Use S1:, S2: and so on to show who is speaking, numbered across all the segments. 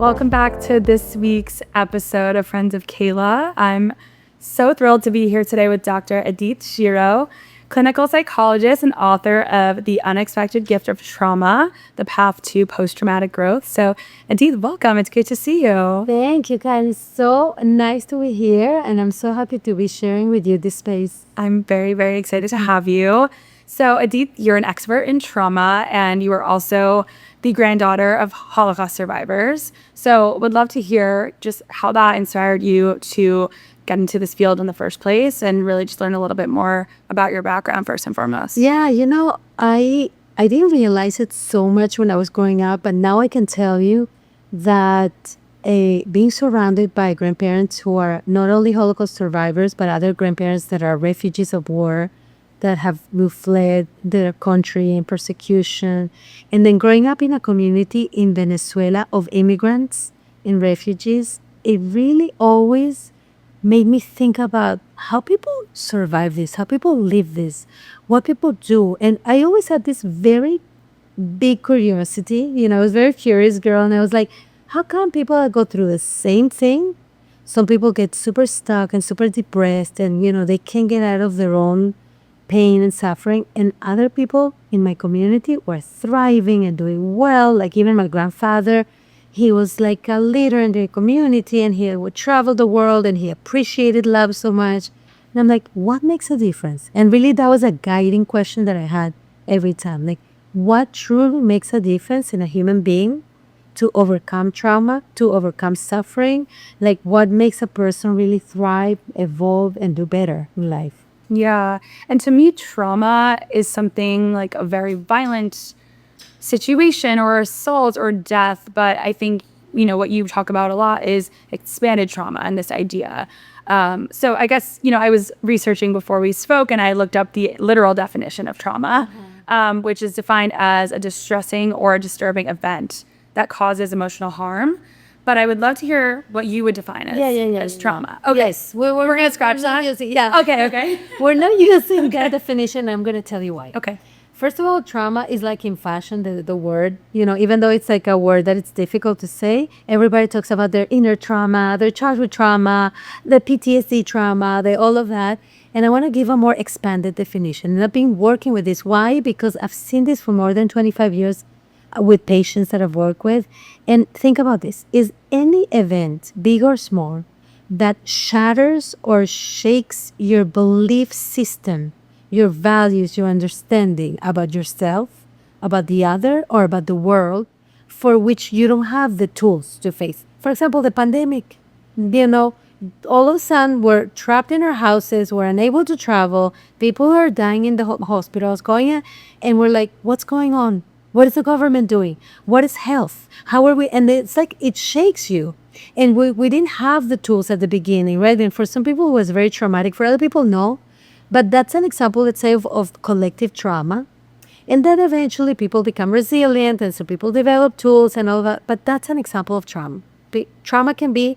S1: Welcome back to this week's episode of Friends of Kayla. I'm so thrilled to be here today with Dr. Edith Shiro, clinical psychologist and author of The Unexpected Gift of Trauma, The Path to Post-Traumatic Growth. So, Edith, welcome. It's good to see you.
S2: Thank you, Kyle. It's so nice to be here, and I'm so happy to be sharing with you this space.
S1: I'm very, very excited to have you. So, Edith, you're an expert in trauma, and you are also the granddaughter of Holocaust survivors. So, would love to hear just how that inspired you to get into this field in the first place, and really just learn a little bit more about your background first and foremost.
S2: Yeah, I didn't realize it so much when I was growing up, but now I can tell you that being surrounded by grandparents who are not only Holocaust survivors, but other grandparents that are refugees of war, that have fled their country in persecution, and then growing up in a community in Venezuela of immigrants and refugees, it really always made me think about how people survive this, how people live this, what people do. And I always had this very big curiosity. I was a very curious girl, and I was like, how come people go through the same thing? Some people get super stuck and super depressed, and they can't get out of their own pain and suffering, and other people in my community were thriving and doing well. Like even my grandfather, he was like a leader in the community, and he would travel the world, and he appreciated love so much. And I'm like, what makes a difference? And really, that was a guiding question that I had every time. Like, what truly makes a difference in a human being to overcome trauma, to overcome suffering? Like, what makes a person really thrive, evolve, and do better in life?
S1: Yeah. And to me, trauma is something like a very violent situation or assault or death. But I think, what you talk about a lot is expanded trauma and this idea. So I guess, I was researching before we spoke, and I looked up the literal definition of trauma, which is defined as a distressing or a disturbing event that causes emotional harm. But I would love to hear what you would define as trauma. Okay.
S2: Yes, we're
S1: going to scratch that?
S2: Yeah.
S1: Okay.
S2: We're not using that definition. I'm going to tell you why.
S1: Okay.
S2: First of all, trauma is like in fashion, the word, even though it's like a word that it's difficult to say, everybody talks about their inner trauma, their childhood trauma, the PTSD trauma, all of that. And I want to give a more expanded definition. And I've been working with this. Why? Because I've seen this for more than 25 years with patients that I've worked with. And think about this. Is any event, big or small, that shatters or shakes your belief system, your values, your understanding about yourself, about the other, or about the world, for which you don't have the tools to face? For example, the pandemic. All of a sudden, we're trapped in our houses, we're unable to travel, people are dying in the hospitals, and we're like, what's going on? What is the government doing? What is health? How are we? And it's like, it shakes you. And we didn't have the tools at the beginning, right? And for some people, it was very traumatic. For other people, no. But that's an example, let's say, of collective trauma. And then eventually people become resilient, and so people develop tools and all that. But that's an example of trauma. Trauma can be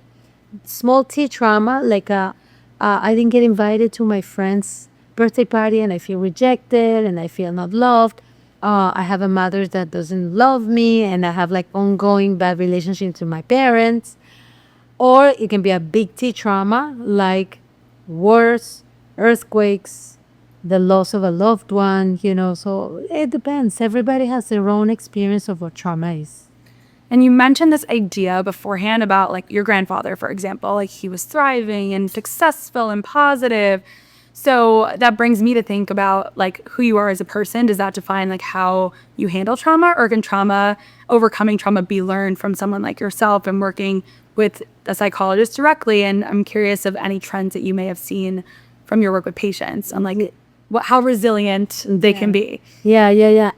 S2: small t trauma, like I didn't get invited to my friend's birthday party, and I feel rejected, and I feel not loved. I have a mother that doesn't love me, and I have like ongoing bad relationships with my parents. Or it can be a big T trauma, like wars, earthquakes, the loss of a loved one, so it depends. Everybody has their own experience of what trauma is.
S1: And you mentioned this idea beforehand about like your grandfather, for example, like he was thriving and successful and positive. So that brings me to think about like who you are as a person. Does that define like how you handle trauma, or can overcoming trauma be learned from someone like yourself and working with a psychologist directly? And I'm curious of any trends that you may have seen from your work with patients on like how resilient they can be.
S2: Yeah.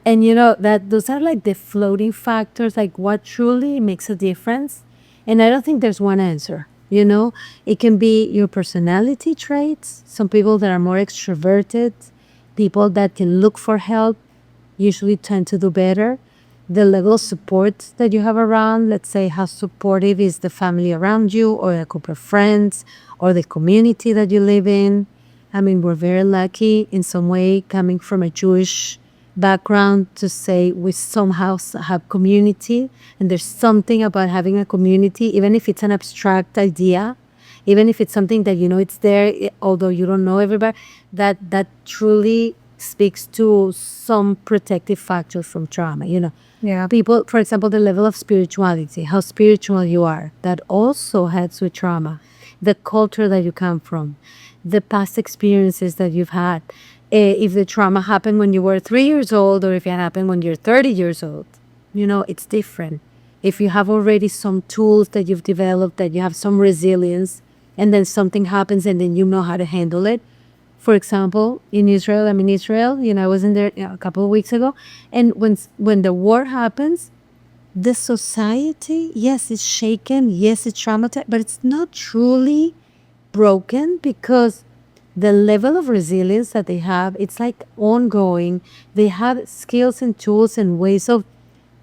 S2: And that those are like the floating factors, like what truly makes a difference. And I don't think there's one answer. It can be your personality traits. Some people that are more extroverted, people that can look for help, usually tend to do better. The level of support that you have around, let's say how supportive is the family around you, or a group of friends, or the community that you live in. I mean, we're very lucky in some way, coming from a Jewish background to say we somehow have community, and there's something about having a community, even if it's an abstract idea, even if it's something that you know it's there, although you don't know everybody, that truly speaks to some protective factors from trauma. You know,
S1: Yeah.
S2: people, for example, the level of spirituality, how spiritual you are, that also has with trauma, the culture that you come from, the past experiences that you've had. If the trauma happened when you were 3 years old, or if it happened when you're 30 years old, you know, it's different. If you have already some tools that you've developed, that you have some resilience, and then something happens and then you know how to handle it. For example, in Israel, I'm in Israel, you know, I was in there a couple of weeks ago, and when the war happens, the society, yes, it's shaken, yes, it's traumatized, but it's not truly broken, because the level of resilience that they have, it's like ongoing. They have skills and tools and ways of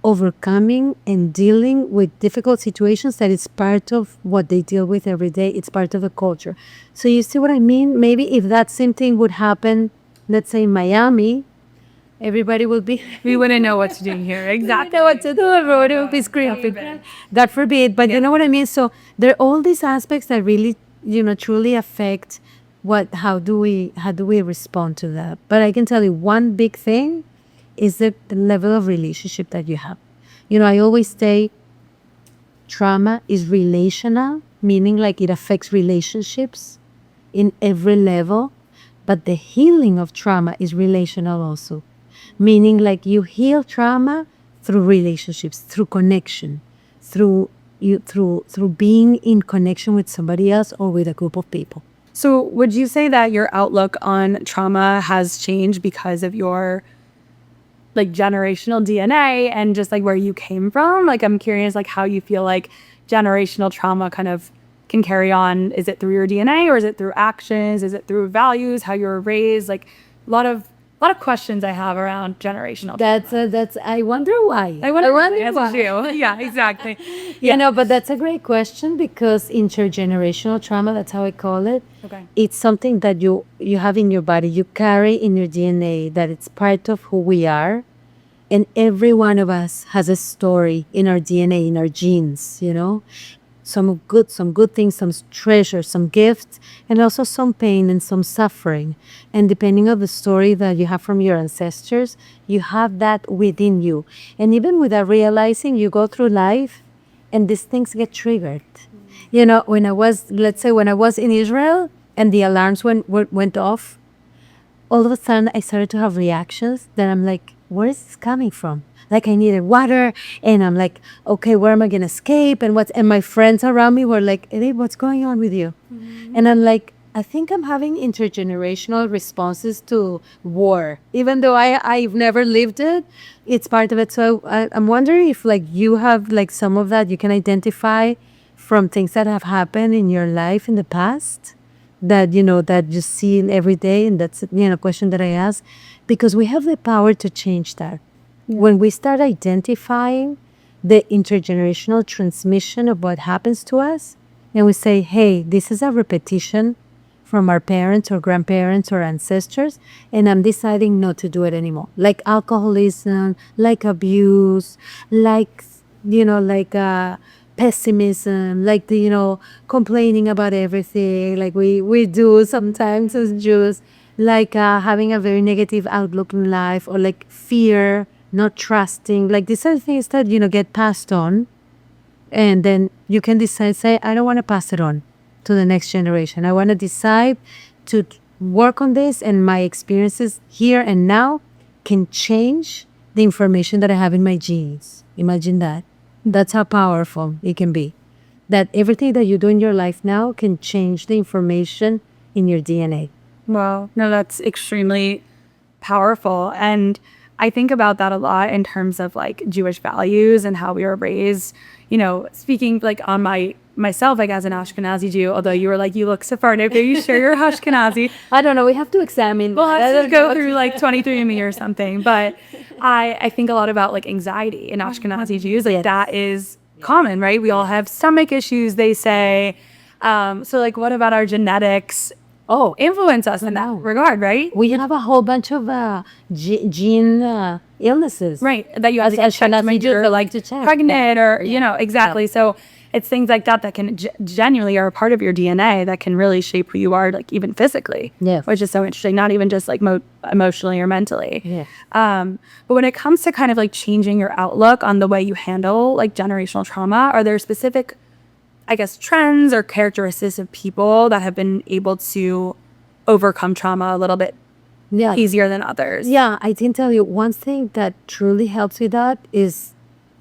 S2: overcoming and dealing with difficult situations that is part of what they deal with every day. It's part of the culture. So you see what I mean? Maybe if that same thing would happen, let's say in Miami, everybody would be
S1: We wouldn't know what to do here. Exactly.
S2: know what to do. Everybody would be screaming. God forbid. But you know what I mean? So there are all these aspects that really, you know, truly affect how do we respond to that. But I can tell you one big thing is the level of relationship that you have. You know, I always say trauma is relational, meaning like it affects relationships in every level. But the healing of trauma is relational also, meaning like you heal trauma through relationships, through connection, through being in connection with somebody else or with a group of people.
S1: So would you say that your outlook on trauma has changed because of your like generational DNA and just like where you came from? Like, I'm curious, like how you feel like generational trauma kind of can carry on. Is it through your DNA, or is it through actions? Is it through values, how you were raised? Like a lot of questions I have around generational trauma.
S2: That's I wonder why.
S1: I wonder
S2: why.
S1: you. Yeah, exactly.
S2: You know, but that's a great question, because intergenerational trauma, that's how I call it.
S1: Okay.
S2: It's something that you have in your body, you carry in your DNA, that it's part of who we are. And every one of us has a story in our DNA, in our genes, you know. Some good things, some treasure, some gifts, and also some pain and some suffering. And depending on the story that you have from your ancestors, you have that within you. And even without realizing, you go through life and these things get triggered. You know, let's say when I was in Israel and the alarms went off, all of a sudden I started to have reactions that I'm like, where is this coming from? Like I needed water, and I'm like, okay, where am I gonna escape? And my friends around me were like, Edith, what's going on with you? And I'm like, I think I'm having intergenerational responses to war, even though I've never lived it. It's part of it. So I'm wondering if like you have like some of that you can identify from things that have happened in your life in the past, that you know that you see every day. And that's, you know, a question that I ask, because we have the power to change that. When we start identifying the intergenerational transmission of what happens to us, and we say, hey, this is a repetition from our parents or grandparents or ancestors, and I'm deciding not to do it anymore. Like alcoholism, like abuse, like, you know, like pessimism, like the, you know, complaining about everything, like we do sometimes as Jews, like having a very negative outlook in life, or like fear, not trusting, like these are things that, you know, get passed on. And then you can decide, say, I don't want to pass it on to the next generation. I want to decide to work on this, and my experiences here and now can change the information that I have in my genes. Imagine that. That's how powerful it can be. That everything that you do in your life now can change the information in your DNA.
S1: Wow. No, that's extremely powerful. And I think about that a lot in terms of like Jewish values and how we were raised, you know, speaking like on myself, like as an Ashkenazi Jew, although you were like, you look Sephardic, are you sure you're Ashkenazi?
S2: I don't know. We have to examine.
S1: We'll have to go through like 23andMe or something. But I think a lot about like anxiety in Ashkenazi Jews. Like that is common, right? We all have stomach issues, they say. So like, what about our genetics influence us in that regard, right?
S2: We have a whole bunch of gene illnesses.
S1: Right. That you have to
S2: As
S1: get checked when you're like
S2: to check.
S1: pregnant or, you know, exactly. So it's things like that that can genuinely are a part of your DNA that can really shape who you are, like even physically.
S2: Yes.
S1: Which is so interesting, not even just like emotionally or mentally.
S2: Yes.
S1: But when it comes to kind of like changing your outlook on the way you handle like generational trauma, are there specific, I guess, trends or characteristics of people that have been able to overcome trauma a little bit easier than others?
S2: Yeah, I can tell you one thing that truly helps with that is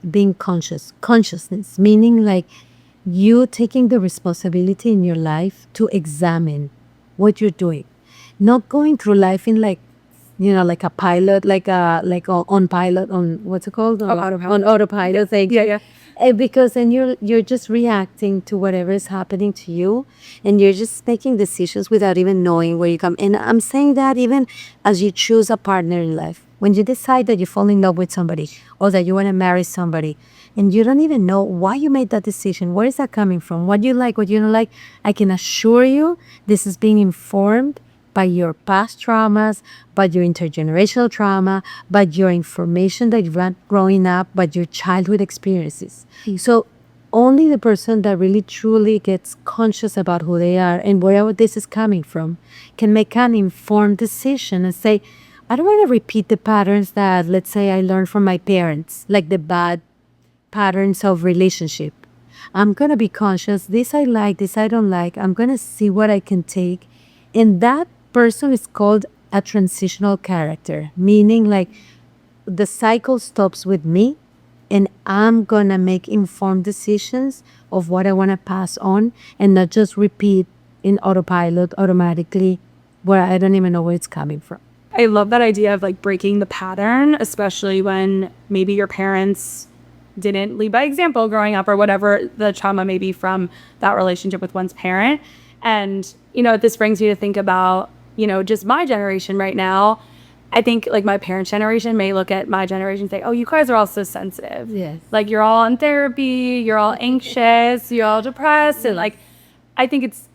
S2: being consciousness, meaning like you taking the responsibility in your life to examine what you're doing, not going through life in like, you know, like a pilot, on pilot, on what's it called? On autopilot. Like,
S1: Yeah.
S2: Because then you're just reacting to whatever is happening to you, and you're just making decisions without even knowing where you come. And I'm saying that even as you choose a partner in life, when you decide that you fall in love with somebody or that you want to marry somebody, and you don't even know why you made that decision, where is that coming from, what you like, what you don't like, I can assure you this is being informed by your past traumas, by your intergenerational trauma, by your information that you've had growing up, by your childhood experiences. So only the person that really truly gets conscious about who they are and wherever this is coming from can make an informed decision and say, I don't want to repeat the patterns that, let's say, I learned from my parents, like the bad patterns of relationship. I'm going to be conscious. This I like, this I don't like. I'm going to see what I can take. And that person is called a transitional character, meaning like the cycle stops with me and I'm going to make informed decisions of what I want to pass on and not just repeat in autopilot automatically where I don't even know where it's coming from.
S1: I love that idea of like breaking the pattern, especially when maybe your parents didn't lead by example growing up or whatever the trauma may be from that relationship with one's parent. And, you know, this brings me to think about, you know, just my generation right now. I think like my parents' generation may look at my generation and say, oh, you guys are all so sensitive.
S2: Yes.
S1: Like you're all in therapy, you're all anxious, you're all depressed. And like, I think it's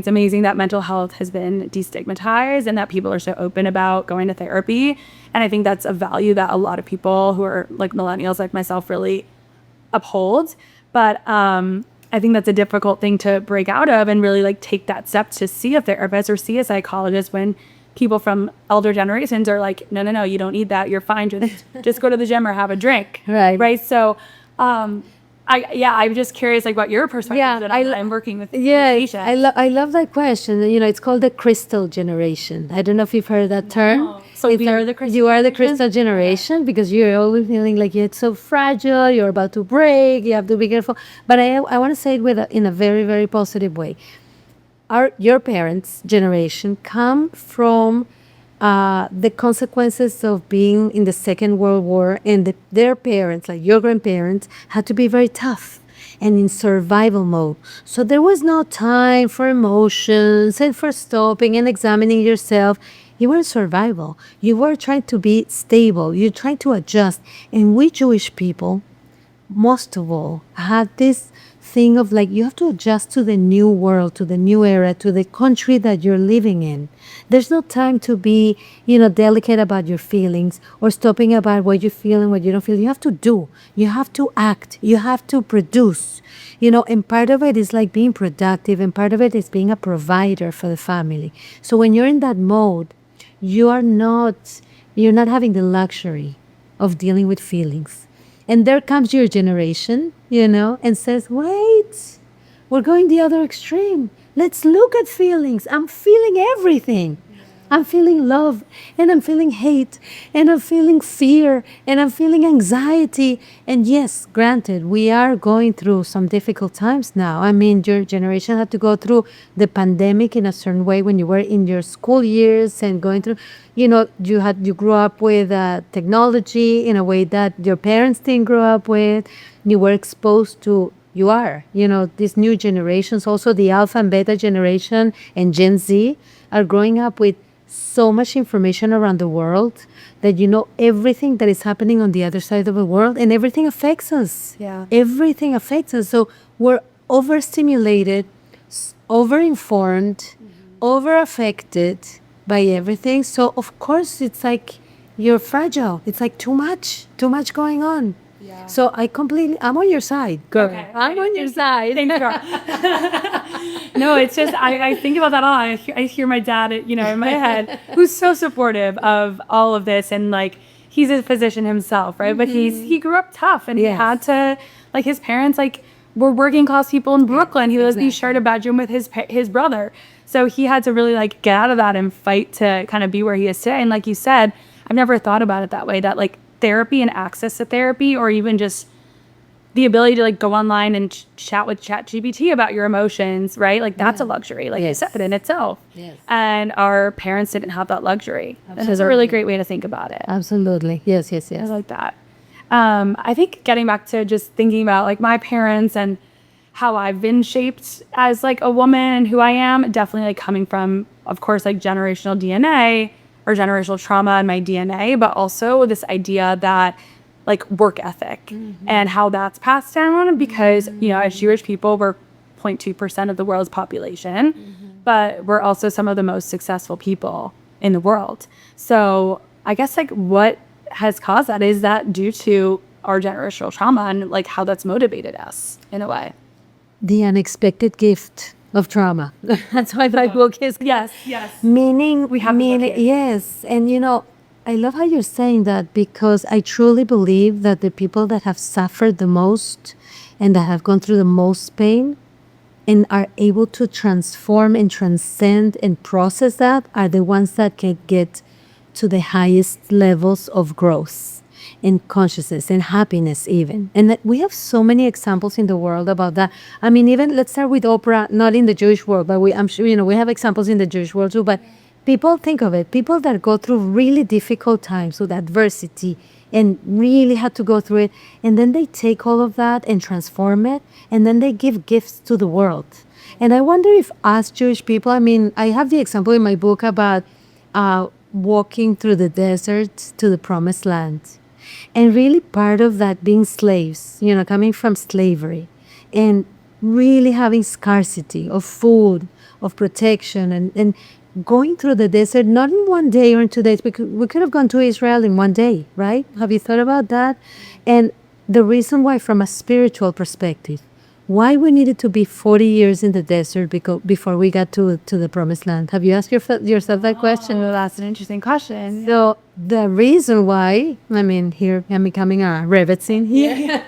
S1: amazing that mental health has been destigmatized and that people are so open about going to therapy. And I think that's a value that a lot of people who are like millennials like myself really uphold. But I think that's a difficult thing to break out of and really like take that step to see a therapist or see a psychologist when people from elder generations are like, no, you don't need that. You're fine. Just go to the gym or have a drink.
S2: Right.
S1: So, I'm just curious like what your perspective is. I'm working with patients.
S2: I love that question. You know, it's called the crystal generation. I don't know if you've heard that term.
S1: So we are the crystal.
S2: You are the crystal generation because you're always feeling like it's so fragile. You're about to break. You have to be careful. But I want to say it in a very, very positive way. Your parents' generation come from the consequences of being in the Second World War, and their parents, like your grandparents, had to be very tough and in survival mode. So there was no time for emotions and for stopping and examining yourself. You were in survival. You were trying to be stable. You're trying to adjust. And we Jewish people, most of all, had this thing of like you have to adjust to the new world, to the new era, to the country that you're living in. There's no time to be, delicate about your feelings or stopping about what you feel and what you don't feel. You have to do. You have to act. You have to produce. And part of it is like being productive, and part of it is being a provider for the family. So when you're in that mode, you're not having the luxury of dealing with feelings. And there comes your generation, and says, wait, we're going the other extreme. Let's look at feelings. I'm feeling everything. I'm feeling love, and I'm feeling hate, and I'm feeling fear, and I'm feeling anxiety. And yes, granted, we are going through some difficult times now. I mean, your generation had to go through the pandemic in a certain way when you were in your school years and going through, you grew up with technology in a way that your parents didn't grow up with. You were exposed to these new generations, also the Alpha and Beta generation and Gen Z are growing up with so much information around the world that everything that is happening on the other side of the world, and everything affects us.
S1: Yeah.
S2: Everything affects us. So we're overstimulated, overinformed, over affected by everything. So of course it's like you're fragile. It's like too much going on.
S1: Yeah.
S2: So I'm on your side. Girl.
S1: Okay.
S2: I'm on your side.
S1: Thanks, girl. No, it's just I think about that a lot. I hear my dad, in my head, who's so supportive of all of this, and like he's a physician himself, right? But he grew up tough, and he had to, like, his parents were working class people in Brooklyn. He lived, he shared a bedroom with his brother, so he had to really like get out of that and fight to kind of be where he is today. And like you said, I've never thought about it that way. That like therapy and access to therapy, or even just the ability to like go online and chat with ChatGPT about your emotions, right? Like that's a luxury, like you said, in itself.
S2: Yes.
S1: And our parents didn't have that luxury. And it's a really great way to think about it.
S2: Absolutely. Yes.
S1: I like that. I think getting back to just thinking about like my parents and how I've been shaped as like a woman and who I am, definitely like coming from, of course, like generational DNA or generational trauma in my DNA, but also this idea that like work ethic and how that's passed down, because, as Jewish people, we're 0.2% of the world's population, but we're also some of the most successful people in the world. So I guess like what has caused that, is that due to our generational trauma and like how that's motivated us in a way.
S2: The unexpected gift of trauma. That's why my book is.
S1: Yes.
S2: Meaning,
S1: We have
S2: yes. And I love how you're saying that, because I truly believe that the people that have suffered the most and that have gone through the most pain and are able to transform and transcend and process that are the ones that can get to the highest levels of growth and consciousness and happiness even. And that we have so many examples in the world about that. I mean, even let's start with Oprah, not in the Jewish world, but I'm sure, we have examples in the Jewish world too, but people think of it, people that go through really difficult times with adversity and really had to go through it. And then they take all of that and transform it. And then they give gifts to the world. And I wonder if us Jewish people, I mean, I have the example in my book about walking through the desert to the promised land. And really part of that being slaves, coming from slavery and really having scarcity of food, of protection, and going through the desert, not in one day or in 2 days. We could have gone to Israel in one day, right? Have you thought about that? And the reason why, from a spiritual perspective, why we needed to be 40 years in the desert before we got to the promised land. Have you asked yourself that question?
S1: Well, that's an interesting question.
S2: So the reason why, I mean, here I'm becoming a Rebbetzin here.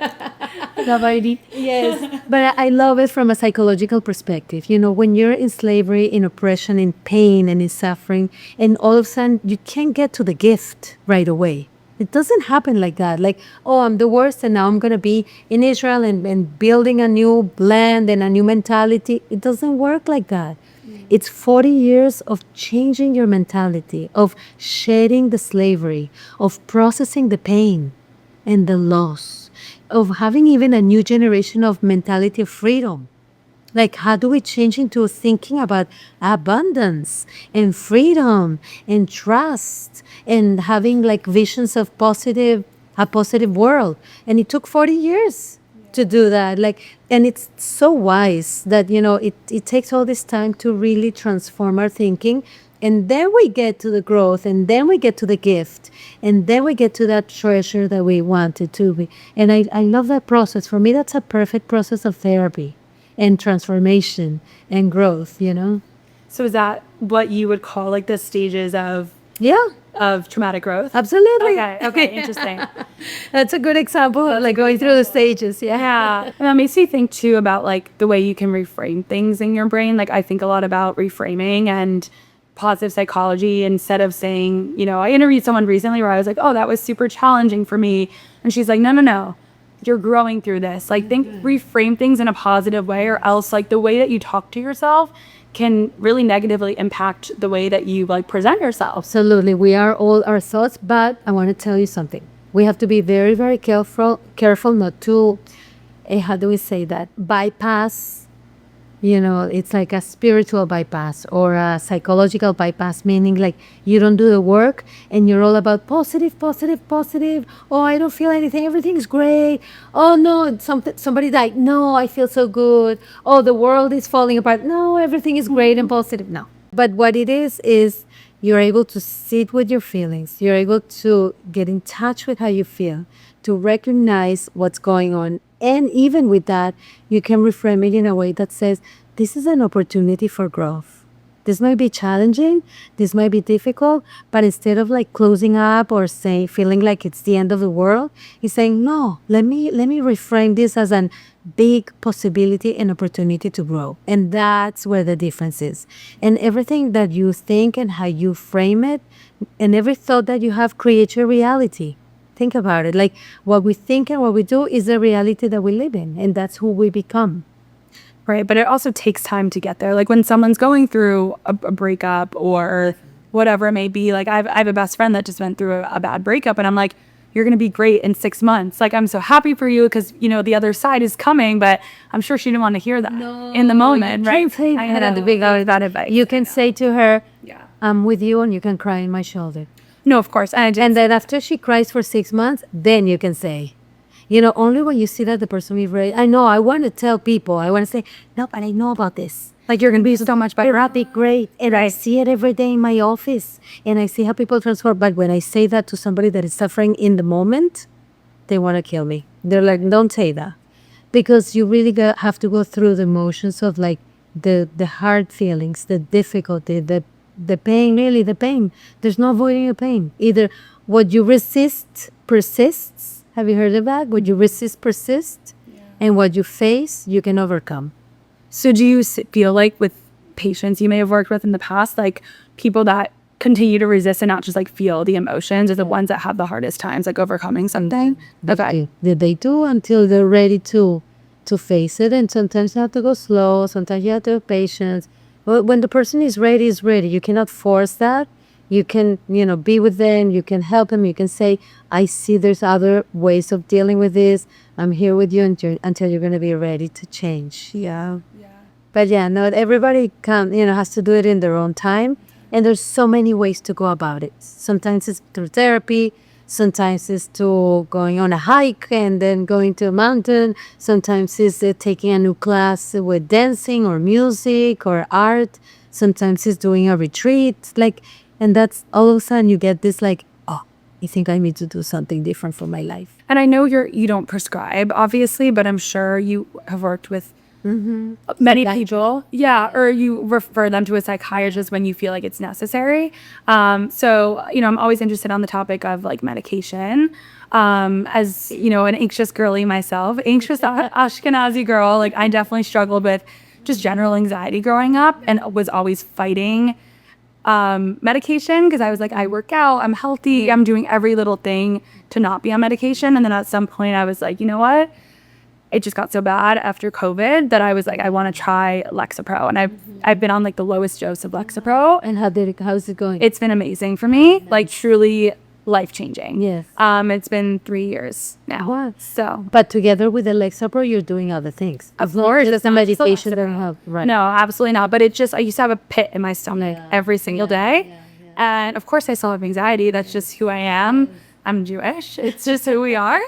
S2: Yes, but I love it from a psychological perspective. When you're in slavery, in oppression, in pain, and in suffering, and all of a sudden you can't get to the gift right away. It doesn't happen like that. Like, oh, I'm the worst, and now I'm going to be in Israel and building a new land and a new mentality. It doesn't work like that. It's 40 years of changing your mentality, of shedding the slavery, of processing the pain and the loss, of having even a new generation of mentality of freedom. Like, how do we change into thinking about abundance and freedom and trust and having like visions of a positive world? And it took 40 years to do that. And it's so wise that, it takes all this time to really transform our thinking. And then we get to the growth, and then we get to the gift, and then we get to that treasure that we wanted to be. And I love that process. For me, that's a perfect process of therapy and transformation and growth,
S1: So is that what you would call like the stages of traumatic growth?
S2: Absolutely.
S1: Okay, interesting.
S2: That's a good example of like going through the stages.
S1: Yeah. And that makes me think too about like the way you can reframe things in your brain. Like I think a lot about reframing and positive psychology, instead of saying, I interviewed someone recently where I was like, oh, that was super challenging for me. And she's like, no. You're growing through this. Like reframe things in a positive way, or else like the way that you talk to yourself can really negatively impact the way that you like present yourself.
S2: Absolutely. We are all our thoughts, but I want to tell you something. We have to be very, very careful not to, how do we say that? Bypass. It's like a spiritual bypass or a psychological bypass, meaning like you don't do the work and you're all about positive. Oh, I don't feel anything. Everything's great. Oh, no, somebody died. No, I feel so good. Oh, the world is falling apart. No, everything is great and positive. No, But what it is you're able to sit with your feelings. You're able to get in touch with how you feel, to recognize what's going on. And even with that, you can reframe it in a way that says, this is an opportunity for growth. This might be challenging, this might be difficult, but instead of like closing up or saying, feeling like it's the end of the world, he's saying, no, let me reframe this as an big possibility and opportunity to grow. And that's where the difference is. And everything that you think and how you frame it, and every thought that you have creates your reality. Think about it. Like what we think and what we do is the reality that we live in, and that's who we become.
S1: Right. But it also takes time to get there. Like when someone's going through a breakup or whatever it may be, like I have a best friend that just went through a bad breakup, and I'm like, you're going to be great in 6 months. Like, I'm so happy for you because, you know, the other side is coming, but I'm sure she didn't want to hear that in the moment, right?
S2: I had the big that advice. You can say to her,
S1: Yeah.
S2: I'm with you, and you can cry in my shoulder.
S1: No, of course.
S2: And then after she cries for 6 months, then you can say, you know, only when you see that the person is ready. I know, I want to tell people, I want to say, no, but I know about this.
S1: Like, you're going to be so much better.
S2: It'll be great. And I see it every day in my office. And I see how people transform. But when I say that to somebody that is suffering in the moment, they want to kill me. They're like, don't say that. Because you really have to go through the emotions of like the hard feelings, the difficulty, the pain, really the pain. There's no avoiding the pain. Either what you resist persists. Have you heard of that? What you resist persists. Yeah. And what you face, you can overcome.
S1: So do you feel like with patients you may have worked with in the past, like people that continue to resist and not just like feel the emotions are the ones that have the hardest times, like overcoming something?
S2: Okay. They do until they're ready to face it. And sometimes you have to go slow. Sometimes you have to have patience. But when the person is ready, you cannot force that. You can, you know, be with them. You can help them. You can say, I see there's other ways of dealing with this. I'm here with you until you're going to be ready to change. Yeah. But yeah, not everybody has to do it in their own time. And there's so many ways to go about it. Sometimes it's through therapy. Sometimes it's to going on a hike and then going to a mountain. Sometimes it's taking a new class with dancing or music or art. Sometimes it's doing a retreat. And that's all of a sudden you get this like, oh, I think I need to do something different for my life.
S1: And I know you don't prescribe, obviously, but I'm sure you have worked with many people. Yeah, or you refer them to a psychiatrist when you feel like it's necessary. So, you know, I'm always interested on the topic of like medication. As, you know, an anxious girly myself, anxious Ashkenazi girl, like I definitely struggled with just general anxiety growing up and was always fighting medication because I was like, I work out, I'm healthy, I'm doing every little thing to not be on medication. And then at some point I was like, you know what? It just got so bad after COVID that I was like, I want to try Lexapro. And I've been on like the lowest dose of Lexapro.
S2: And how's it going?
S1: It's been amazing for me, like truly life-changing.
S2: Yes.
S1: It's been 3 years now.
S2: What?
S1: So,
S2: but together with the Lexapro, you're doing other things.
S1: Of course,
S2: it's a meditation that help. Right.
S1: No, absolutely not. But it just, I used to have a pit in my stomach every single day. And of course I still have anxiety. That's just who I am. I'm Jewish. It's just who we are.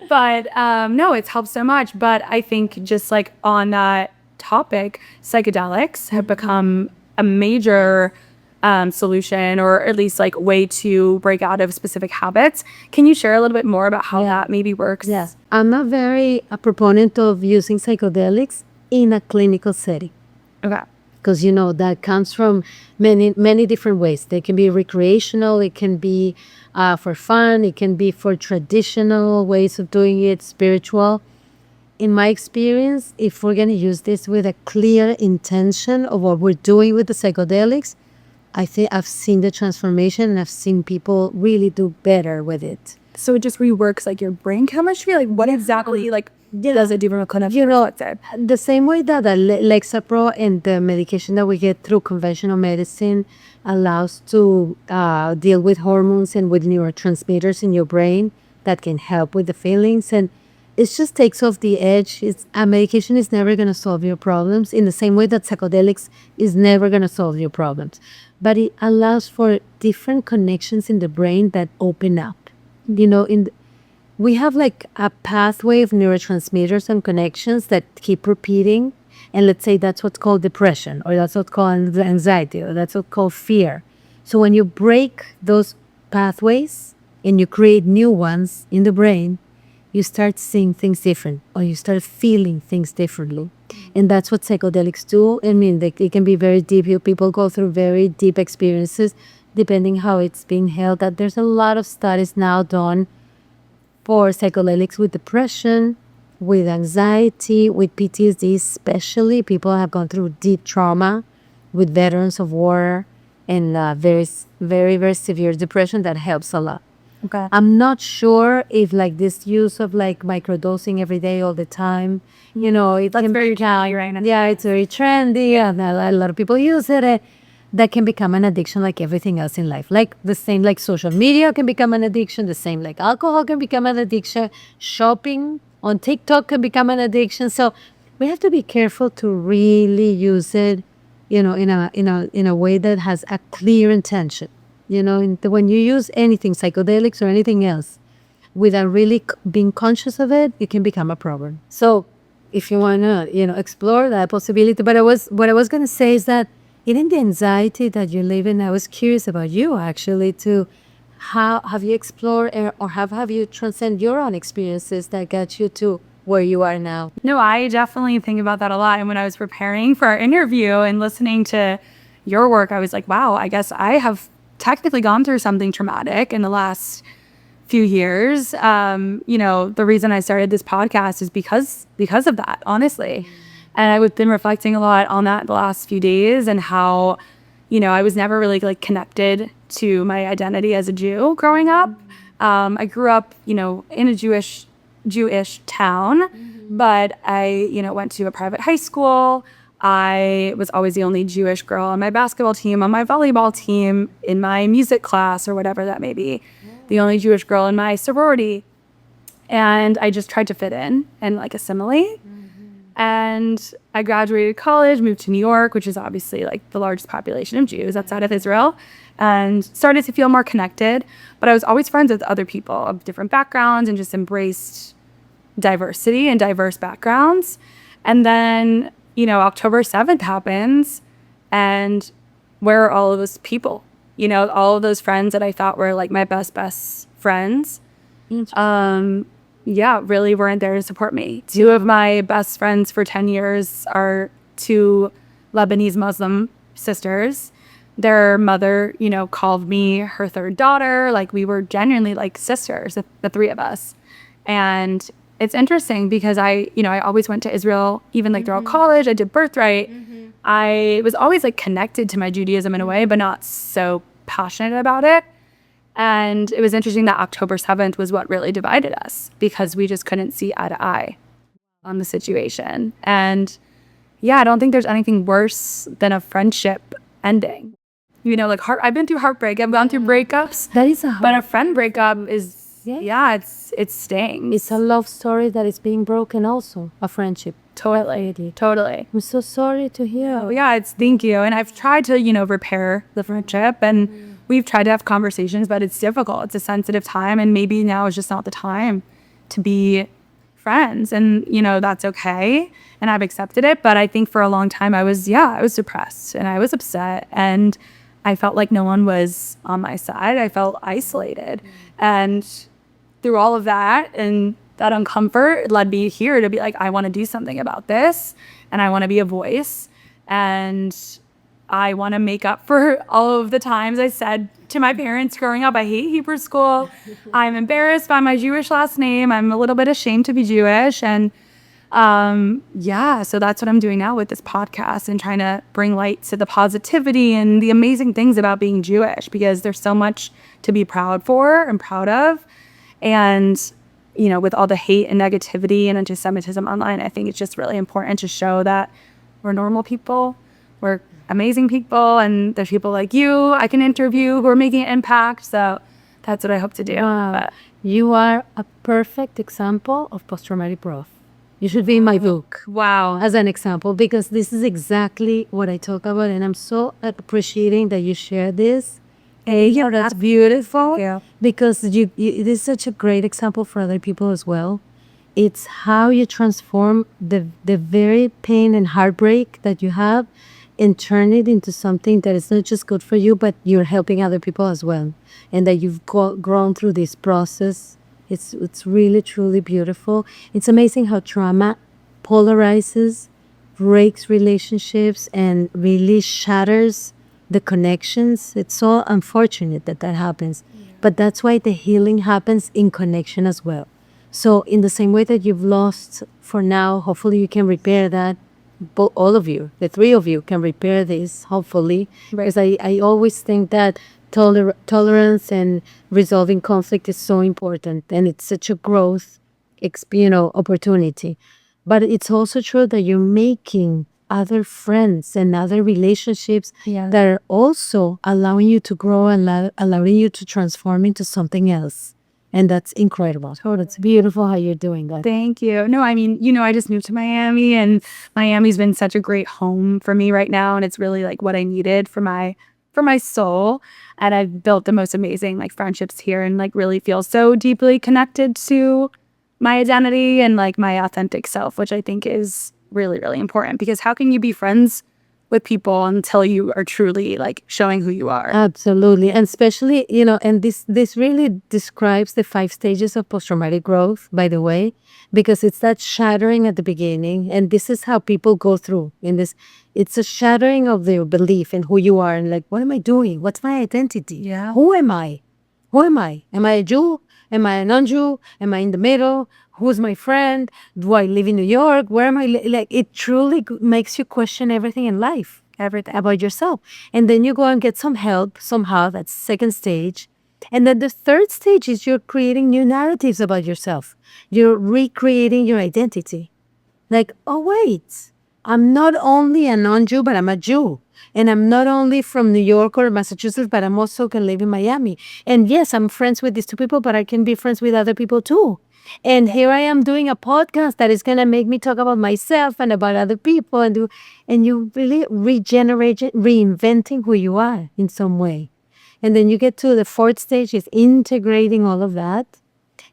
S1: But no, it's helped so much. But I think just like on that topic, psychedelics have become a major solution, or at least like way to break out of specific habits. Can you share a little bit more about how that maybe works?
S2: Yes. I'm not a proponent of using psychedelics in a clinical setting.
S1: Okay.
S2: Because, you know, that comes from many different ways. They can be recreational. It can be for fun. It can be for traditional ways of doing it, spiritual. In my experience, if we're going to use this with a clear intention of what we're doing with the psychedelics, I think I've seen the transformation and I've seen people really do better with it.
S1: So it just reworks like your brain chemistry? Like what exactly does it do from a clinical perspective?
S2: The same way that the Lexapro and the medication that we get through conventional medicine allows to deal with hormones and with neurotransmitters in your brain that can help with the feelings, and it just takes off the edge. A medication is never going to solve your problems in the same way that psychedelics is never going to solve your problems. But it allows for different connections in the brain that open up. You know, we have like a pathway of neurotransmitters and connections that keep repeating. And let's say that's what's called depression, or that's what's called anxiety, or that's what's called fear. So when you break those pathways and you create new ones in the brain, you start seeing things different, or you start feeling things differently. And that's what psychedelics do. I mean, it can be very deep. People go through very deep experiences depending how it's being held. That there's a lot of studies now done for psychedelics with depression, with anxiety, with PTSD, especially people have gone through deep trauma, with veterans of war, and very severe depression. That helps a lot.
S1: Okay.
S2: I'm not sure if like this use of like microdosing every day all the time, it
S1: That's
S2: can
S1: very trendy right now.
S2: yeah, it's very trendy and a lot of people use it. That can become an addiction like everything else in life. Like the same, like social media can become an addiction, the same like alcohol can become an addiction, shopping on TikTok can become an addiction. So we have to be careful to really use it, in a way that has a clear intention. When you use anything, psychedelics or anything else, without really being conscious of it, it can become a problem. So if you want to, explore that possibility. But what I was going to say is that in the anxiety that you live in, I was curious about you actually to how have you explored or have you transcend your own experiences that got you to where you are now?
S1: No, I definitely think about that a lot. And when I was preparing for our interview and listening to your work, I was like, wow, I guess I have technically gone through something traumatic in the last few years. The reason I started this podcast is because of that, honestly. And I've been reflecting a lot on that the last few days and how, I was never really like connected to my identity as a Jew growing up. I grew up, in a Jewish town, but I, went to a private high school. I was always the only Jewish girl on my basketball team, on my volleyball team, in my music class, or whatever that may be. The only Jewish girl in my sorority. And I just tried to fit in and like assimilate. And I graduated college, moved to New York, which is obviously like the largest population of Jews outside of Israel, and started to feel more connected. But I was always friends with other people of different backgrounds and just embraced diversity and diverse backgrounds. And then, October 7th happens, and where are all of those people? All of those friends that I thought were like my best friends. Really weren't there to support me. Two of my best friends for 10 years are two Lebanese Muslim sisters. Their mother, called me her third daughter. Like we were genuinely like sisters, the three of us. And it's interesting because I always went to Israel, even like throughout college. I did Birthright. I was always like connected to my Judaism in a way, but not so passionate about it. And it was interesting that October 7th was what really divided us because we just couldn't see eye to eye on the situation. And I don't think there's anything worse than a friendship ending. I've been through heartbreak. I've gone through breakups.
S2: That is
S1: but a friend breakup is, it stings.
S2: It's a love story that is being broken also, a friendship.
S1: Totally.
S2: I'm so sorry to hear.
S1: Thank you. And I've tried to, repair the friendship and we've tried to have conversations, but it's difficult. It's a sensitive time and maybe now is just not the time to be friends. And, that's okay. And I've accepted it. But I think for a long time I was depressed and I was upset and I felt like no one was on my side. I felt isolated. And through all of that and that uncomfort led me here to be like, I want to do something about this and I want to be a voice and I want to make up for all of the times I said to my parents growing up, I hate Hebrew school. I'm embarrassed by my Jewish last name. I'm a little bit ashamed to be Jewish. And so that's what I'm doing now with this podcast and trying to bring light to the positivity and the amazing things about being Jewish because there's so much to be proud for and proud of. And with all the hate and negativity and anti-Semitism online, I think it's just really important to show that we're normal people, we're amazing people, and there's people like you I can interview who are making an impact. So that's what I hope to do.
S2: Wow. You are a perfect example of post-traumatic growth. You should be in my book.
S1: Wow.
S2: As an example, because this is exactly what I talk about, and I'm so appreciating that you share this. That's beautiful.
S1: Yeah.
S2: Because it is such a great example for other people as well. It's how you transform the very pain and heartbreak that you have and turn it into something that is not just good for you, but you're helping other people as well. And that you've grown through this process. It's really, truly beautiful. It's amazing how trauma polarizes, breaks relationships, and really shatters the connections. It's so unfortunate that that happens. But that's why the healing happens in connection as well. So in the same way that you've lost for now, hopefully you can repair that. All of you, the three of you, can repair this, hopefully. Because I always think that tolerance and resolving conflict is so important. And it's such a growth, opportunity. But it's also true that you're making other friends and other relationships that are also allowing you to grow and allowing you to transform into something else. And that's incredible. Oh, that's beautiful how you're doing that.
S1: Thank you. No, I mean, I just moved to Miami, and Miami's been such a great home for me right now, and it's really like what I needed for my soul. And I've built the most amazing like friendships here, and like really feel so deeply connected to my identity and like my authentic self, which I think is really, really important, because how can you be friends with people until you are truly like showing who you are?
S2: Absolutely. And especially, and this really describes the 5 stages of post-traumatic growth, by the way, because it's that shattering at the beginning. And this is how people go through in this. It's a shattering of their belief in who you are and like, what am I doing? What's my identity?
S1: Yeah.
S2: Who am I? Who am I? Am I a Jew? Am I a non-Jew? Am I in the middle? Who's my friend? Do I live in New York? Where am I? Like, it truly makes you question everything in life, everything about yourself. And then you go and get some help somehow. That's second stage. And then the third stage is you're creating new narratives about yourself. You're recreating your identity. Like, oh, wait, I'm not only a non-Jew, but I'm a Jew. And I'm not only from New York or Massachusetts, but I'm also can live in Miami. And yes, I'm friends with these two people, but I can be friends with other people too. And here I am doing a podcast that is gonna make me talk about myself and about other people and you really regenerate it, reinventing who you are in some way. And then you get to the fourth stage is integrating all of that.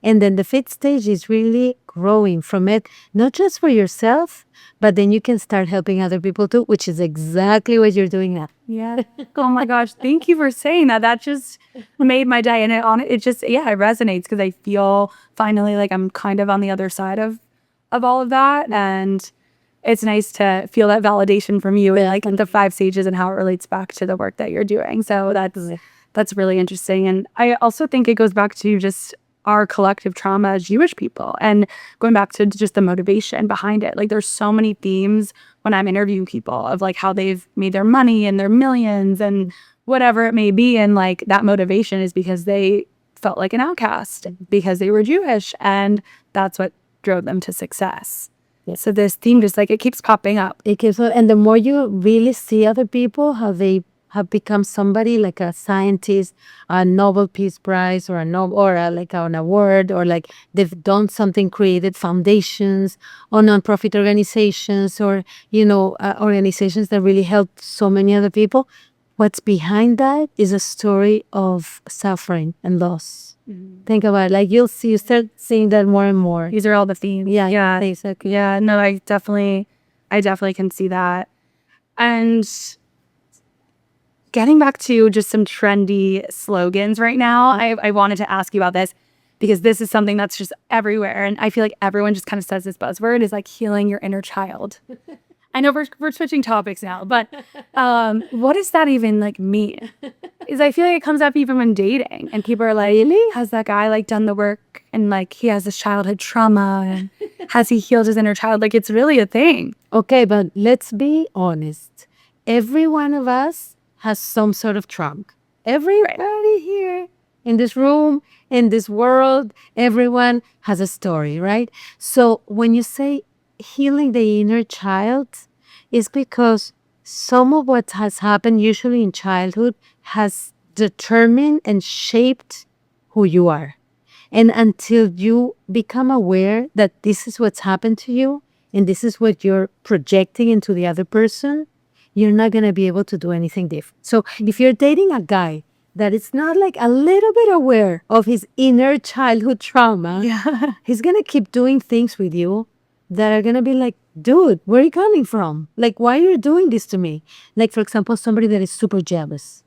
S2: And then the fifth stage is really growing from it, not just for yourself, but then you can start helping other people too, which is exactly what you're doing now.
S1: Yeah. Oh my gosh. Thank you for saying that. That just made my day. And it just, yeah, it resonates because I feel finally like I'm kind of on the other side of all of that. And it's nice to feel that validation from you, like in the 5 stages and how it relates back to the work that you're doing. So that's really interesting. And I also think it goes back to just our collective trauma as Jewish people, and going back to just the motivation behind it. Like there's so many themes when I'm interviewing people of like how they've made their money and their millions and whatever it may be. And like that motivation is because they felt like an outcast because they were Jewish, and that's what drove them to success. So this theme just like it keeps popping up.
S2: It keeps, and the more you really see other people, how they have become somebody like a scientist, a Nobel Peace Prize, or like an award, or like they've done something, created foundations or nonprofit organizations, or organizations that really help so many other people. What's behind that is a story of suffering and loss. Think about it. Like you start seeing that more and more.
S1: These are all the themes.
S2: Yeah, exactly.
S1: Yeah, no, I definitely can see that. And getting back to just some trendy slogans right now, I wanted to ask you about this because this is something that's just everywhere. And I feel like everyone just kind of says this buzzword is like healing your inner child. I know we're switching topics now, but what does that even like mean? Is I feel like it comes up even when dating, and people are like, really? Has that guy like done the work, and like he has this childhood trauma, and has he healed his inner child? Like it's really a thing.
S2: Okay, but let's be honest. Every one of us has some sort of trauma. Everybody here in this room, in this world, everyone has a story, right? So when you say healing the inner child, is because some of what has happened usually in childhood has determined and shaped who you are. And until you become aware that this is what's happened to you and this is what you're projecting into the other person, you're not going to be able to do anything different. So if you're dating a guy that is not like a little bit aware of his inner childhood trauma, he's gonna keep doing things with you that are gonna be like, dude, where are you coming from? Like, why are you doing this to me? Like, for example, somebody that is super jealous.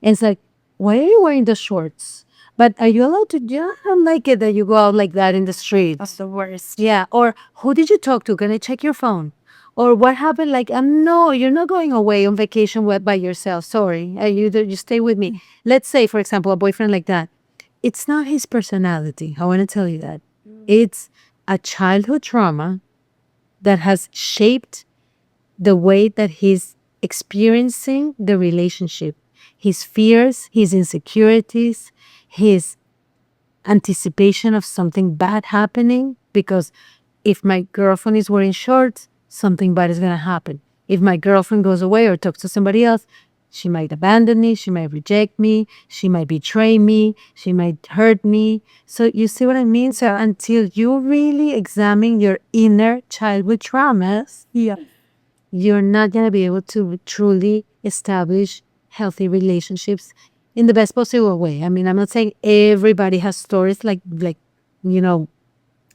S2: And it's like, why are you wearing the shorts? But are you allowed to? Yeah, I don't like it that you go out like that in the streets.
S1: That's the worst.
S2: Yeah. Or who did you talk to? Can I check your phone? Or what happened? Like, no, you're not going away on vacation by yourself. Sorry. You stay with me. Let's say, for example, a boyfriend like that. It's not his personality. I want to tell you that. It's a childhood trauma that has shaped the way that he's experiencing the relationship, his fears, his insecurities, his anticipation of something bad happening. Because if my girlfriend is wearing shorts, something bad is going to happen. If my girlfriend goes away or talks to somebody else, she might abandon me, she might reject me, she might betray me, she might hurt me. So you see what I mean? So until you really examine your inner childhood traumas, you're not going to be able to truly establish healthy relationships in the best possible way. I mean, I'm not saying everybody has stories like, you know,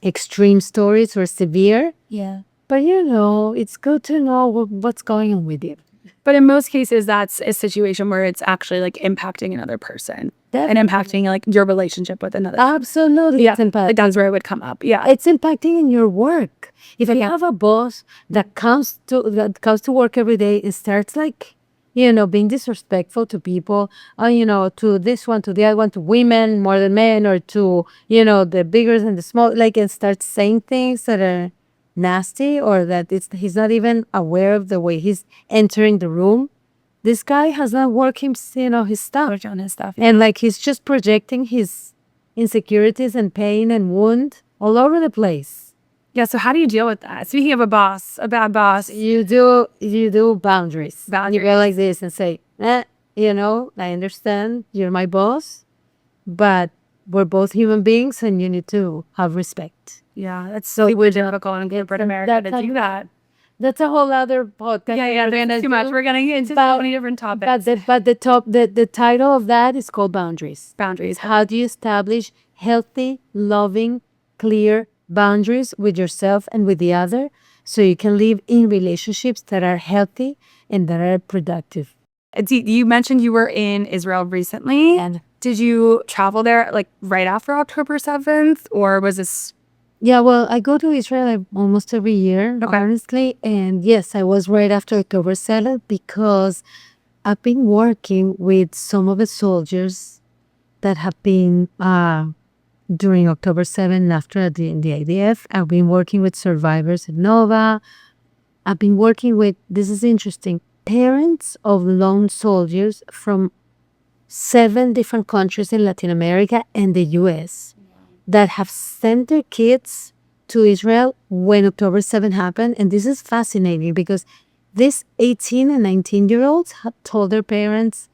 S2: extreme stories or severe.
S1: Yeah.
S2: But, it's good to know what's going on with you.
S1: But in most cases, that's a situation where it's actually like impacting another person and impacting like your relationship with another.
S2: Absolutely.
S1: Yeah. Like that's where it would come up. Yeah.
S2: It's impacting in your work. If you have a boss that comes to work every day and starts like, being disrespectful to people, to this one, to the other one, to women more than men, or to, the bigger and the small, like, and starts saying things that are nasty, or that he's not even aware of the way he's entering the room. This guy has not worked his stuff.
S1: Worked on his stuff.
S2: And like he's just projecting his insecurities and pain and wound all over the place.
S1: Yeah. So how do you deal with that? Speaking of a bad boss.
S2: You do boundaries.
S1: Boundaries.
S2: You go like this and say, I understand you're my boss, but we're both human beings and you need to have respect.
S1: Yeah, that's so difficult in corporate America to do that.
S2: That's a whole other podcast.
S1: That's too much. We're getting into so many different topics.
S2: But the title of that is called boundaries.
S1: Boundaries.
S2: How do you establish healthy, loving, clear boundaries with yourself and with the other, so you can live in relationships that are healthy and that are productive?
S1: You mentioned you were in Israel recently.
S2: And
S1: did you travel there like right after October 7th, or was this?
S2: Yeah, well, I go to Israel almost every year, honestly. And yes, I was right after October 7th because I've been working with some of the soldiers that have been during October 7th after in the IDF. I've been working with survivors at Nova. I've been working with, this is interesting, parents of lone soldiers from 7 different countries in Latin America and the U.S. that have sent their kids to Israel when October 7th happened. And this is fascinating because these 18 and 19-year-olds have told their parents,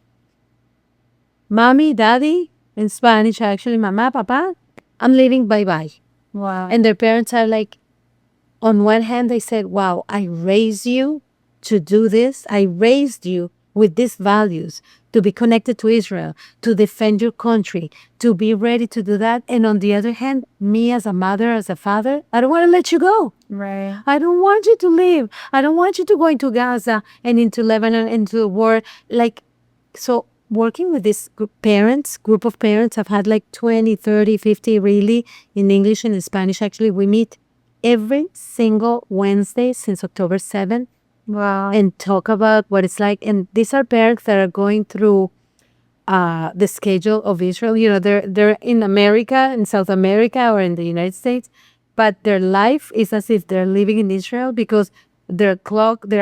S2: Mommy, Daddy, in Spanish actually, Mama, Papa, I'm leaving, bye-bye.
S1: Wow.
S2: And their parents are like, on one hand, they said, wow, I raised you to do this. I raised you with these values, to be connected to Israel, to defend your country, to be ready to do that. And on the other hand, me as a mother, as a father, I don't want to let you go.
S1: Right.
S2: I don't want you to leave. I don't want you to go into Gaza and into Lebanon, into the war. Like, so working with this group of parents, I've had like 20, 30, 50 really in English and in Spanish. Actually, we meet every single Wednesday since October 7th.
S1: Wow.
S2: And talk about what it's like. And these are parents that are going through the schedule of Israel. They're in America, in South America, or in the United States, but their life is as if they're living in Israel because they're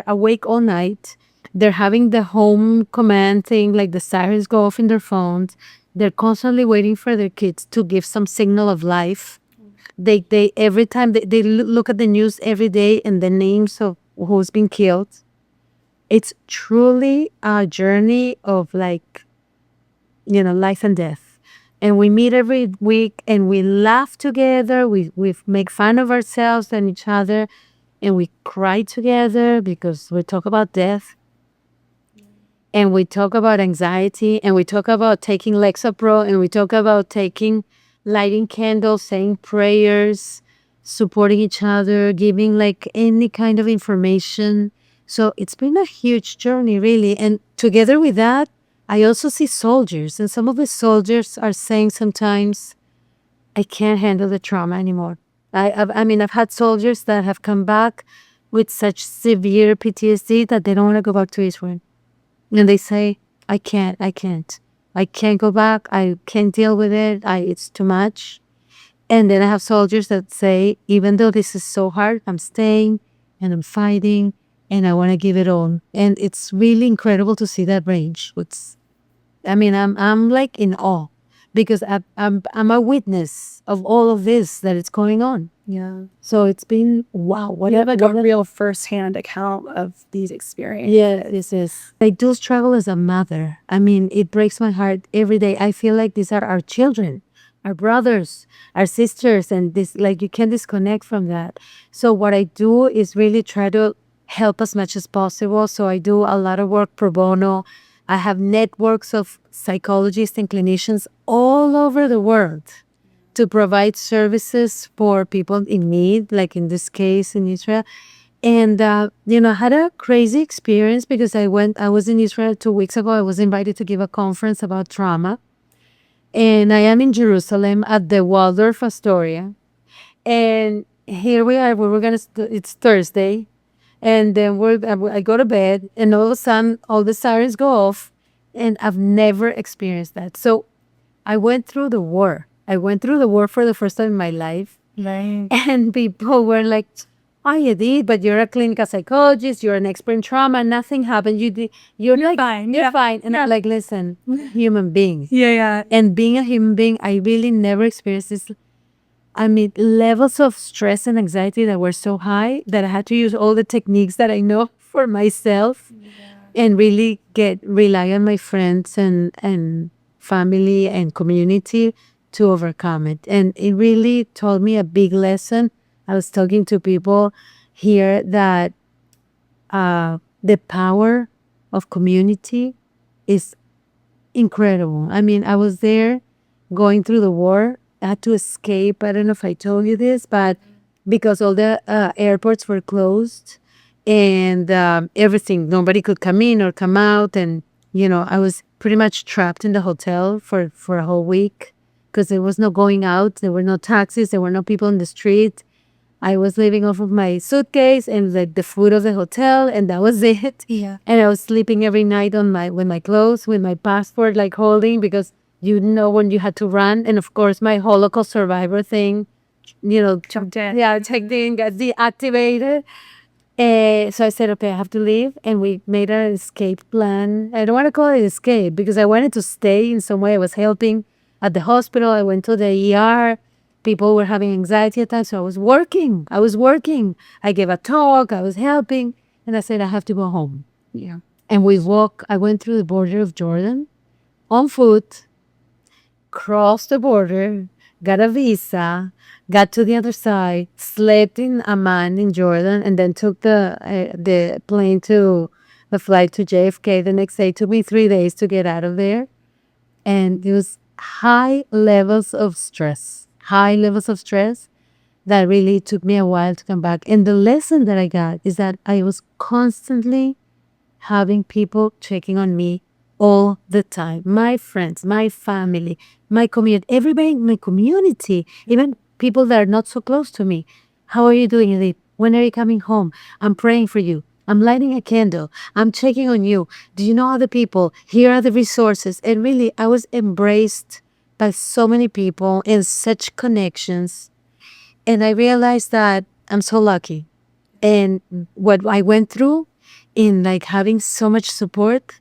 S2: awake all night. They're having the home command thing, like the sirens go off in their phones. They're constantly waiting for their kids to give some signal of life. They every time they look at the news every day and the names of who's been killed. It's truly a journey of like, life and death. And we meet every week and we laugh together. We make fun of ourselves and each other, and we cry together because we talk about death. And we talk about anxiety, and we talk about taking Lexapro, and we talk about taking lighting candles, saying prayers, supporting each other, giving like any kind of information. So it's been a huge journey, really. And together with that, I also see soldiers, and some of the soldiers are saying sometimes, I can't handle the trauma anymore. I've had soldiers that have come back with such severe PTSD that they don't want to go back to Israel. And they say, I can't go back. I can't deal with it. It's too much. And then I have soldiers that say, even though this is so hard, I'm staying and I'm fighting and I want to give it all. And it's really incredible to see that range. I'm like in awe because I'm a witness of all of this that is going on.
S1: Yeah.
S2: So it's been wow.
S1: You have a real firsthand account of these experiences.
S2: Yeah, this is. I do struggle as a mother. I mean, it breaks my heart every day. I feel like these are our children, our brothers, our sisters, and this, like, you can't disconnect from that. So what I do is really try to help as much as possible. So I do a lot of work pro bono. I have networks of psychologists and clinicians all over the world to provide services for people in need, like in this case in Israel. And, I had a crazy experience because I was in Israel 2 weeks ago. I was invited to give a conference about trauma. And I am in Jerusalem at the Waldorf Astoria. And here we are, it's Thursday. And then I go to bed, and all of a sudden, all the sirens go off. And I've never experienced that. So I went through the war. I went through the war for the first time in my life.
S1: Right.
S2: And people were like, oh, you did, but you're a clinical psychologist, you're an expert in trauma, nothing happened. You're like,
S1: fine.
S2: you're
S1: Yeah.
S2: fine. And I'm like, listen, human beings.
S1: Yeah, yeah.
S2: And being a human being, I really never experienced this. I mean, levels of stress and anxiety that were so high that I had to use all the techniques that I know for myself and really rely on my friends and family and community to overcome it. And it really taught me a big lesson. I was talking to people here that the power of community is incredible. I mean, I was there going through the war. I had to escape. I don't know if I told you this, but because all the airports were closed and everything, nobody could come in or come out. And, I was pretty much trapped in the hotel for a whole week because there was no going out. There were no taxis. There were no people in the street. I was living off of my suitcase and like the food of the hotel, and that was it.
S1: Yeah.
S2: And I was sleeping every night with my clothes, with my passport, like holding, because you know when you had to run. And of course, my Holocaust survivor thing,
S1: Jumped in.
S2: yeah, checked in, got deactivated. So I said, okay, I have to leave. And we made an escape plan. I don't want to call it escape because I wanted to stay in some way. I was helping at the hospital. I went to the ER. People were having anxiety attacks. So I was working. I gave a talk. I was helping. And I said, I have to go home.
S1: Yeah.
S2: And I went through the border of Jordan on foot, crossed the border, got a visa, got to the other side, slept in Amman in Jordan, and then took the plane to the flight to JFK the next day. It took me 3 days to get out of there. And it was high levels of stress that really took me a while to come back. And the lesson that I got is that I was constantly having people checking on me all the time. My friends, my family, my community, everybody in my community, even people that are not so close to me. How are you doing, Edith? When are you coming home? I'm praying for you. I'm lighting a candle. I'm checking on you. Do you know other people? Here are the resources. And really, I was embraced by so many people and such connections. And I realized that I'm so lucky. And what I went through in like having so much support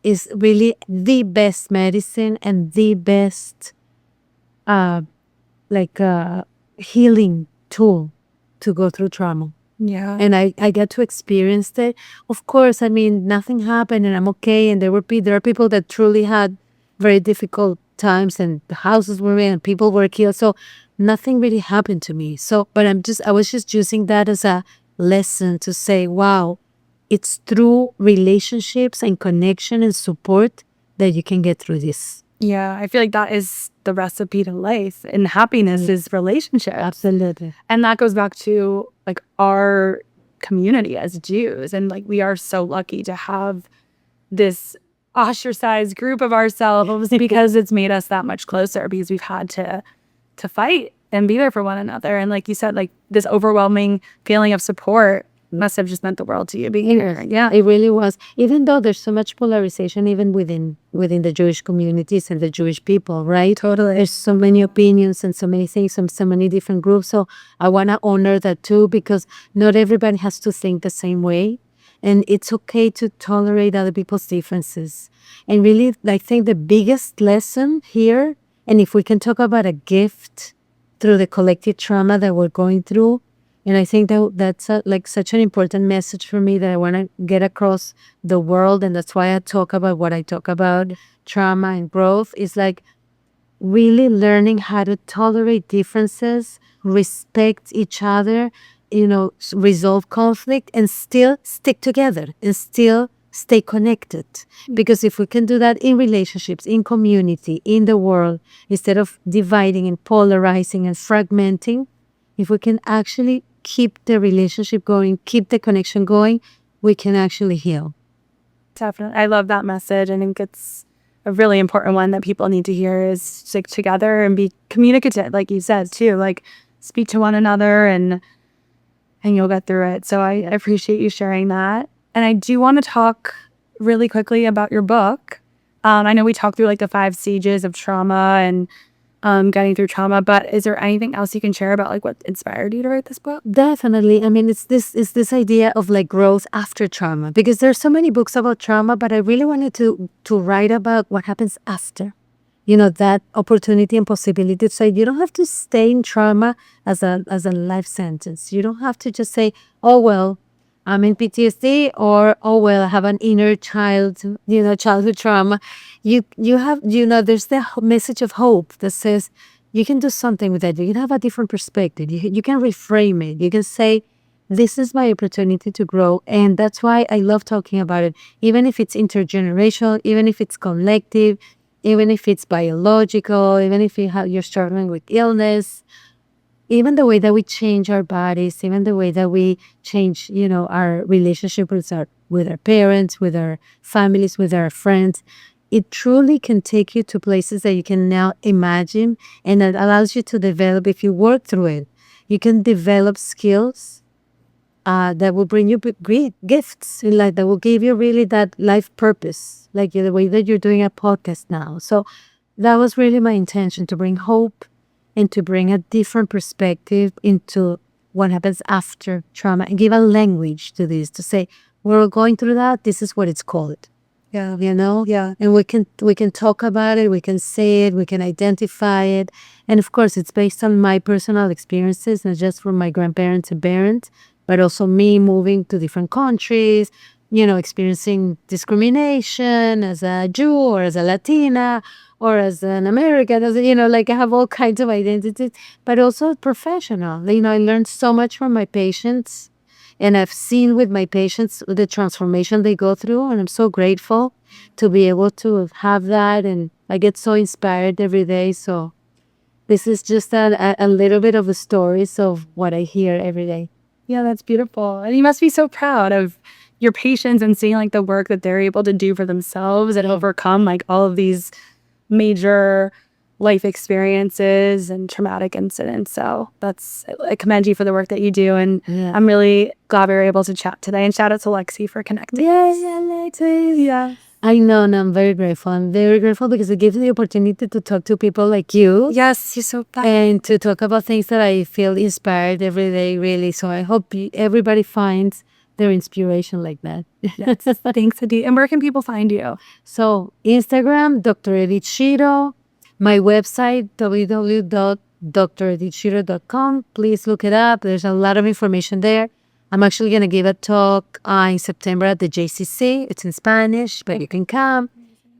S2: is really the best medicine and the best healing tool to go through trauma.
S1: Yeah.
S2: And I get to experience it. Of course, I mean, nothing happened and I'm okay. And there are people that truly had very difficult times and the houses were in and people were killed. So nothing really happened to me. So, but I was just using that as a lesson to say, wow, it's through relationships and connection and support that you can get through this.
S1: Yeah, I feel like that is the recipe to life, and happiness is relationships.
S2: Absolutely.
S1: And that goes back to like our community as Jews. And like we are so lucky to have this ostracized group of ourselves because it's made us that much closer, because we've had to fight and be there for one another. And like you said, like this overwhelming feeling of support must have just meant the world to you being here. Yeah.
S2: It really was. Even though there's so much polarization, even within the Jewish communities and the Jewish people, right?
S1: Totally.
S2: There's so many opinions and so many things from so many different groups. So I want to honor that too, because not everybody has to think the same way. And it's okay to tolerate other people's differences. And really, I think the biggest lesson here, and if we can talk about a gift through the collective trauma that we're going through, and I think that that's like such an important message for me that I want to get across the world. And that's why I talk about what I talk about, trauma and growth, is like really learning how to tolerate differences, respect each other, resolve conflict, and still stick together and still stay connected. Because if we can do that in relationships, in community, in the world, instead of dividing and polarizing and fragmenting, if we can actually keep the relationship going, keep the connection going, we can actually heal.
S1: Definitely. I love that message. I think it's a really important one that people need to hear, is stick together and be communicative, like you said, too. Like speak to one another and you'll get through it. So I appreciate you sharing that. And I do want to talk really quickly about your book. I know we talked through like the 5 stages of trauma and getting through trauma, but is there anything else you can share about like what inspired you to write this book?
S2: Definitely. I mean, it's this idea of like growth after trauma, because there's so many books about trauma, but I really wanted to write about what happens after. That opportunity and possibility to say you don't have to stay in trauma as a life sentence. You don't have to just say, oh well, I'm in PTSD, or oh well, I have an inner childhood trauma. You have, there's the message of hope that says you can do something with that. You can have a different perspective. You can reframe it. You can say, this is my opportunity to grow. And that's why I love talking about it, even if it's intergenerational, even if it's collective, even if it's biological, even if you're struggling with illness, even the way that we change our bodies, even the way that we change, our relationship with our parents, with our families, with our friends, it truly can take you to places that you can now imagine, and it allows you to develop, if you work through it, you can develop skills that will bring you great gifts in life, that will give you really that life purpose, like the way that you're doing a podcast now. So that was really my intention, to bring hope and to bring a different perspective into what happens after trauma, and give a language to this, to say, we're all going through that. This is what it's called.
S1: Yeah.
S2: Yeah. And we can talk about it, we can say it, we can identify it. And of course, it's based on my personal experiences, not just from my grandparents and parents, but also me moving to different countries, experiencing discrimination as a Jew or as a Latina or as an American, like I have all kinds of identities, but also professional. I learned so much from my patients, and I've seen with my patients the transformation they go through, and I'm so grateful to be able to have that, and I get so inspired every day. So this is just a little bit of the stories of what I hear every day.
S1: Yeah, that's beautiful. And you must be so proud of your patients and seeing like the work that they're able to do for themselves and overcome like all of these major life experiences and traumatic incidents. So I commend you for the work that you do. And I'm really glad we were able to chat today. And shout out to Lexi for connecting.
S2: Yes, Alexis. Yeah. I know, and I'm very grateful. I'm very grateful because it gives me the opportunity to talk to people like you.
S1: Yes, you're so bad.
S2: And to talk about things that I feel inspired every day, really. So I hope everybody finds their inspiration like that.
S1: Yes. Thanks, Edith. And where can people find you?
S2: So Instagram, Dr. Edith Shiro. My website, www.dredithshiro.com. Please look it up. There's a lot of information there. I'm actually going to give a talk in September at the JCC. It's in Spanish, but you can come.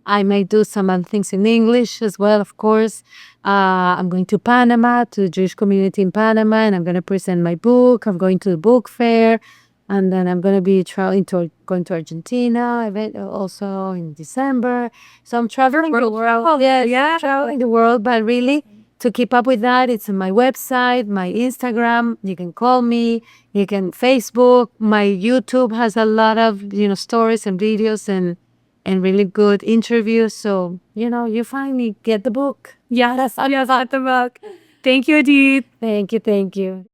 S2: I might do some other things in English as well, of course. I'm going to Panama, to the Jewish community in Panama, and I'm going to present my book. I'm going to the book fair. And then I'm going to be going to Argentina also in December. So I'm traveling the world. Oh, yeah, traveling the world. But really, to keep up with that, it's on my website, my Instagram. You can call me. You can Facebook. My YouTube has a lot of stories and videos and really good interviews. So you finally get the book.
S1: Yes, yes, at the book. Thank you, Edith.
S2: Thank you.